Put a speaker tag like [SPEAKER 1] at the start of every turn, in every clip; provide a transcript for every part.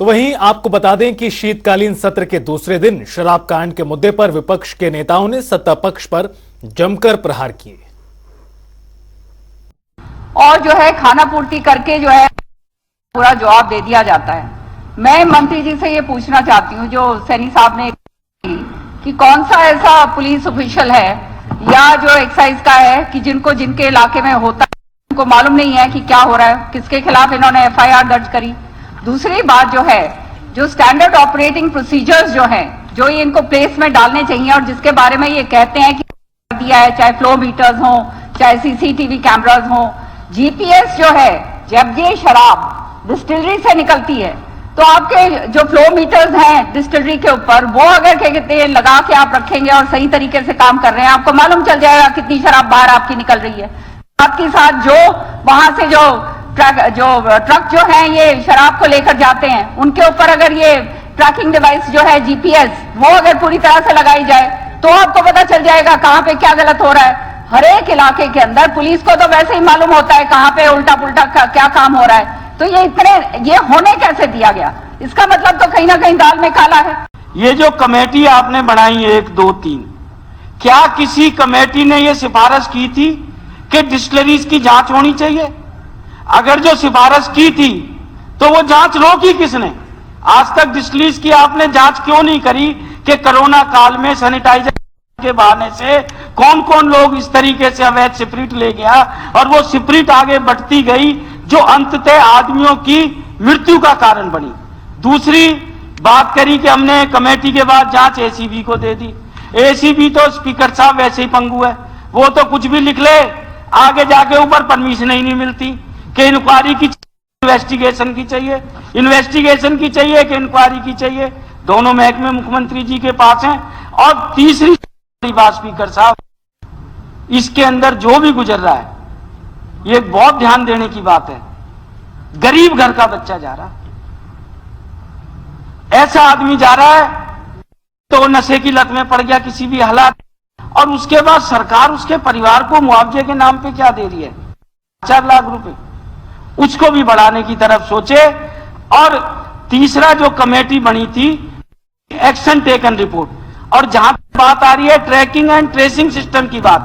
[SPEAKER 1] तो वहीं आपको बता दें कि शीतकालीन सत्र के दूसरे दिन शराब कांड के मुद्दे पर विपक्ष के नेताओं ने सत्ता पक्ष पर जमकर प्रहार किए
[SPEAKER 2] और जो है खाना पूर्ति करके जो है पूरा जवाब दे दिया जाता है। मैं मंत्री जी से ये पूछना चाहती हूँ जो सैनी साहब ने कि कौन सा ऐसा पुलिस ऑफिशियल है या जो एक्साइज का है कि जिनके इलाके में होता है उनको मालूम नहीं है कि क्या हो रहा है, किसके खिलाफ इन्होंने एफआईआर दर्ज करी। दूसरी बात जो है जो स्टैंडर्ड ऑपरेटिंग प्रोसीजर्स जो है जो ये इनको प्लेस में डालने चाहिए और जिसके बारे में ये कहते हैं कि दिया है, चाहे फ्लो मीटर्स हो चाहे सीसीटीवी कैमरास हो, जीपीएस जो है जब ये शराब डिस्टिलरी से निकलती है तो आपके जो फ्लो मीटर्स हैं डिस्टिलरी के ऊपर वो अगर क्या कहते हैं लगा के आप रखेंगे और सही तरीके से काम कर रहे हैं, आपको मालूम चल जाएगा कितनी शराब बाहर आपकी निकल रही है। साथ ही साथ जो वहां से जो ट्रक जो है ये शराब को लेकर जाते हैं उनके ऊपर अगर ये ट्रैकिंग डिवाइस जो है जीपीएस वो अगर पूरी तरह से लगाई जाए तो आपको पता चल जाएगा कहां पे क्या गलत हो रहा है। हर एक इलाके के अंदर पुलिस को तो वैसे ही मालूम होता है कहां पे उल्टा पुल्टा क्या काम हो रहा है, तो ये होने कैसे दिया गया? इसका मतलब तो कहीं ना कहीं दाल में काला है।
[SPEAKER 3] ये जो कमेटी आपने बनाई 1, 2, 3, क्या किसी कमेटी ने ये सिफारिश की थी कि डिस्टिलरीज की जांच होनी चाहिए? अगर जो सिफारिश की थी तो वो जांच रोकी किसने? आज तक डिस्टिलरीज की आपने जांच क्यों नहीं करी कि कोरोना काल में सैनिटाइजर के बहाने से कौन कौन लोग इस तरीके से अवैध स्प्रिट ले गया और वो स्प्रिट आगे बढ़ती गई जो अंततः आदमियों की मृत्यु का कारण बनी। दूसरी बात करी कि हमने कमेटी के बाद जांच एसीबी को दे दी। एसीबी तो स्पीकर साहब वैसे ही पंगु है, वो तो कुछ भी लिख ले, आगे जाके ऊपर परमिशन ही नहीं मिलती कि इंक्वायरी की इन्वेस्टिगेशन की चाहिए, इन्वेस्टिगेशन की चाहिए कि इंक्वायरी की चाहिए। दोनों महकमे मुख्यमंत्री जी के पास हैं। और तीसरी बात स्पीकर साहब, इसके अंदर जो भी गुजर रहा है ये बहुत ध्यान देने की बात है। गरीब घर का बच्चा जा रहा, ऐसा आदमी जा रहा है तो नशे की लत में पड़ गया किसी भी हालात, और उसके बाद सरकार उसके परिवार को मुआवजे के नाम पे क्या दे रही है? 4 लाख रुपए। उसको भी बढ़ाने की तरफ सोचे। और तीसरा जो कमेटी बनी थी एक्शन टेकन रिपोर्ट, और जहां बात आ रही है ट्रैकिंग एंड ट्रेसिंग सिस्टम की बात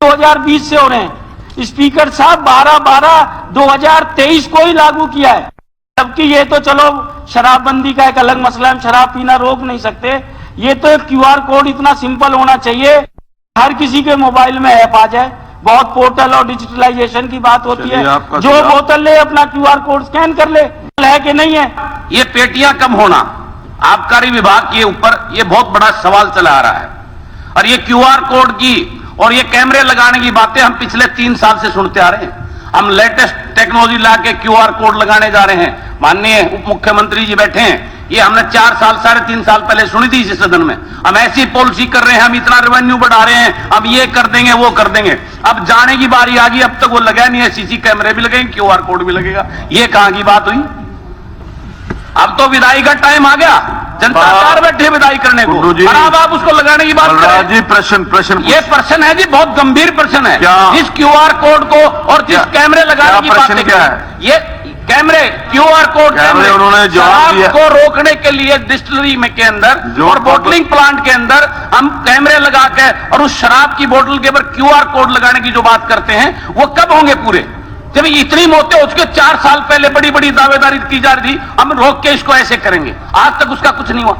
[SPEAKER 3] 2020 से हो रहे हैं। स्पीकर साहब 12/12/2023 को ही लागू किया है, जबकि ये तो चलो शराबबंदी का एक अलग मसला है, शराब पीना रोक नहीं सकते। ये तो एक क्यूआर कोड इतना सिंपल होना चाहिए हर किसी के मोबाइल में ऐप आ जाए। बहुत पोर्टल और डिजिटलाइजेशन की बात होती है, जो बोतल ले अपना क्यूआर कोड स्कैन कर ले, है कि नहीं है?
[SPEAKER 4] ये पेटियां कम होना आबकारी विभाग के ऊपर ये बहुत बड़ा सवाल चला आ रहा है। और ये क्यूआर कोड की और ये कैमरे लगाने की बातें हम पिछले 3 साल से सुनते आ रहे हैं। हम लेटेस्ट टेक्नोलॉजी ला के क्यूआर कोड लगाने जा रहे हैं। माननीय उप मुख्यमंत्री जी बैठे हैं, ये हमने 4 साल 3.5 साल पहले सुनी थी इस सदन में। हम ऐसी पॉलिसी कर रहे हैं, हम इतना रेवेन्यू बढ़ा रहे हैं, हम ये कर देंगे वो कर देंगे। अब जाने की बारी आ गई, अब तक वो लगा नहीं है। सीसी कैमरे भी लगेंगे, क्यूआर कोड भी लगेगा। ये कहां की बात हुई? अब तो विदाई का टाइम आ गया, जनता तैयार बैठे विदाई करने को, और अब आप उसको लगाने की बात कर रहे हैं।
[SPEAKER 5] प्रश्न
[SPEAKER 4] ये प्रश्न है जी, बहुत गंभीर प्रश्न है। जिस क्यूआर कोड को और जिस कैमरे लगाने की बात क्या है? ये कैमरे क्यूआर कोड कैमरे
[SPEAKER 5] उन्होंने
[SPEAKER 4] शराब को रोकने के लिए डिस्टिलरी में के अंदर और बोटलिंग प्लांट के अंदर हम कैमरे लगा के और उस शराब की बोतल के ऊपर क्यूआर कोड लगाने की जो बात करते हैं वो कब होंगे पूरे? जब इतनी मौतें हो चुकी, 4 साल पहले बड़ी बड़ी दावेदारी की जा रही थी, हम रोक के इसको ऐसे करेंगे। आज तक उसका कुछ नहीं हुआ।